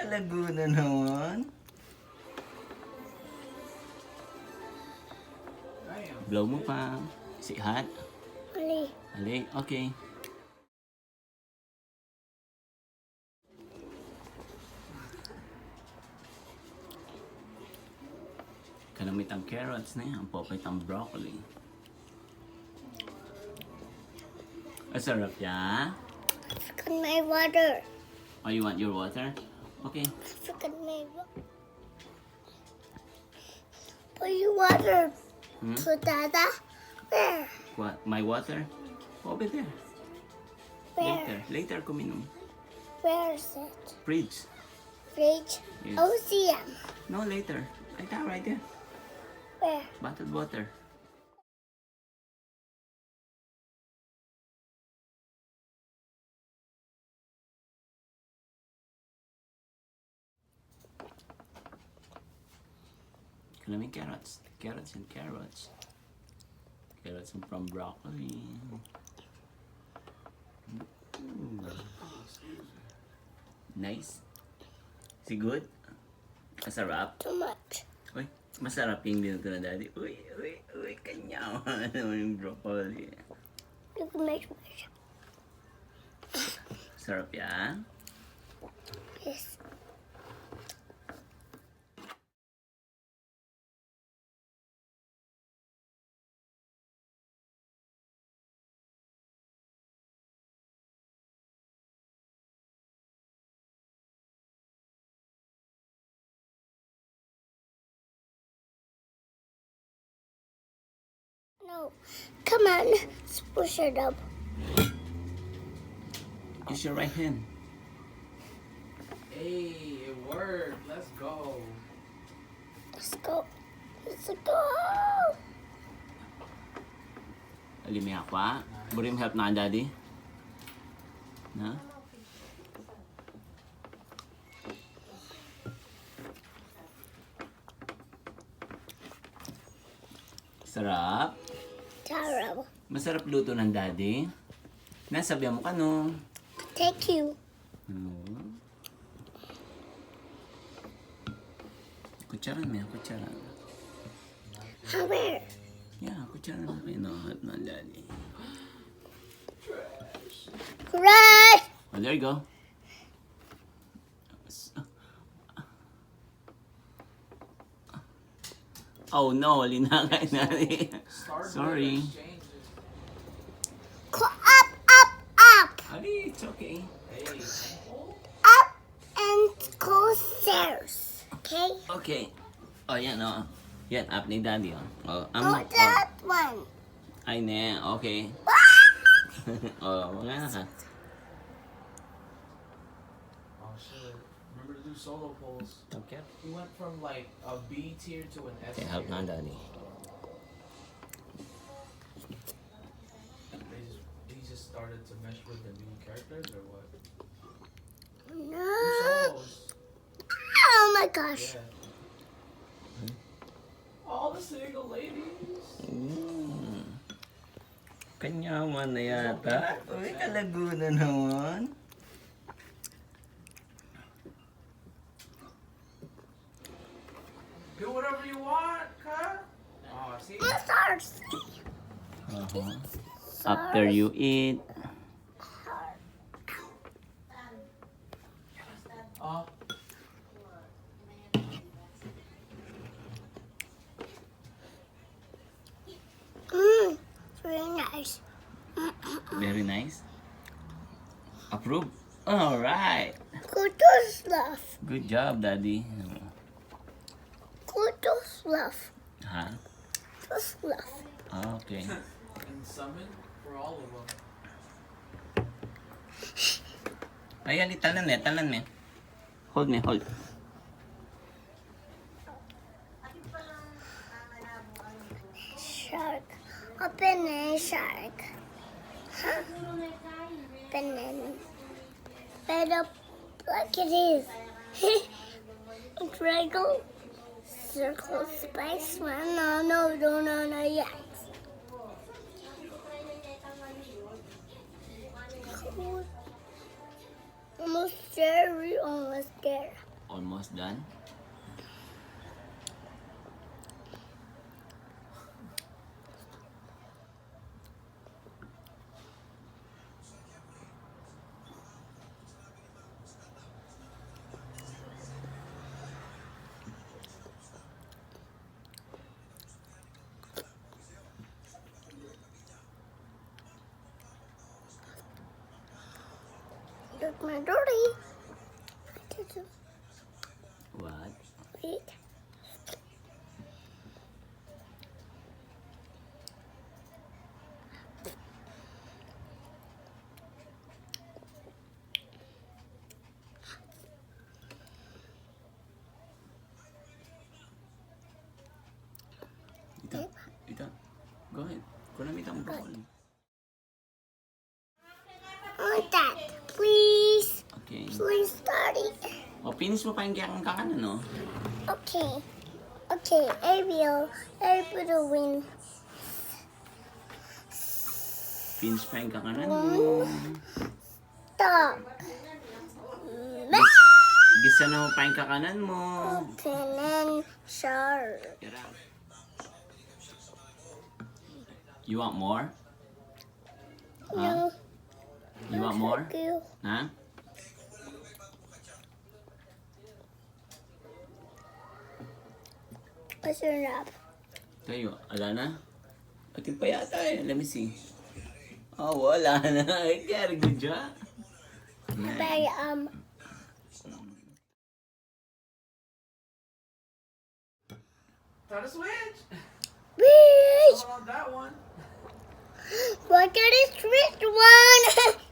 Laguna naman. Blow mo pa. Is it hot? Ali. Ali, okay. Kalamit ang carrots na yan. Popit ang broccoli. Masarap ya? Forgot my water. Oh, you want your water? Okay. Forgot my water. Put your water. To Dada. Where? What? My water? Over there. Where? Later kuminom. Where is it? Fridge. Fridge. Yes. OCM. No, later. Right there. Where? Bottled water. Kalaming carrots. Carrots and carrots. Carrots and from broccoli. Nice. Is it good? Masarap? Too much. Uy, masarap yung binuto na daddy. Uy, kanyawa naman yung broccoli. You can make much. Sarap yan. Yes. No. Come on. Let's push it up. Use your right hand. Hey, it worked. Let's go. Let's go. Let's go. Alimi ako. Burim help na daddy. Na? Sarap. Terrible. Masarap luto ng daddy. Nasabihan mo ka no. Thank you. Kutsara mo yan, kutsara. Where? Yeah, kutsara mo kayo ng daddy. Right. Oh, there you go. Oh no, linakay na rin. Sorry. Up, up, up. Ali, it's okay. Up and go stairs. Okay? Okay. Oh, yan oh. Yan, up ni daddy oh. Oh, Oh, that one. Ay ne, okay. Oh, wala na ka. Oh shit. Remember to do solo pulls. Okay. We went from like a B tier to an S Okay, tier. help na daddy. He just started to mesh with the new characters or what? No. Solos. Oh my gosh. Yeah. All the single ladies. Kanyaman na yata. Uy, Laguna naman. Do whatever you want, cut. Oh, see? Stars. After you eat. Oh. Very nice. Very nice. Approve. All right. Good to stuff. Good job, daddy. Good to stuff. Ha? To stuff. Okay. And summon for all of them. Ayan, talan me. Hold me, hold. Shark. Open a shark. Huh? Open it. Pero like it is. Dragon. Circle spice one. No, yet. Cool. Almost there. Almost done. Look, my dirty. What? Wait. Ito. Go ahead. Kulamit ang bowl. Dad, please. Okay. Please, Daddy. O, finish mo pa yung kakanan, no? Okay. Okay, I will win. Finish pa yung kakanan mo. Stop. Gisa na mo pa yung kakanan mo. Canon shark. Yarah. You want more? No. You want more? Thank you. Ha? Masarap. Tayo, ala na? Atin pa yata eh. Let me see. Oh, wala na. Very good job. But Try to switch. Bitch! Not on that one. Look at this rich one.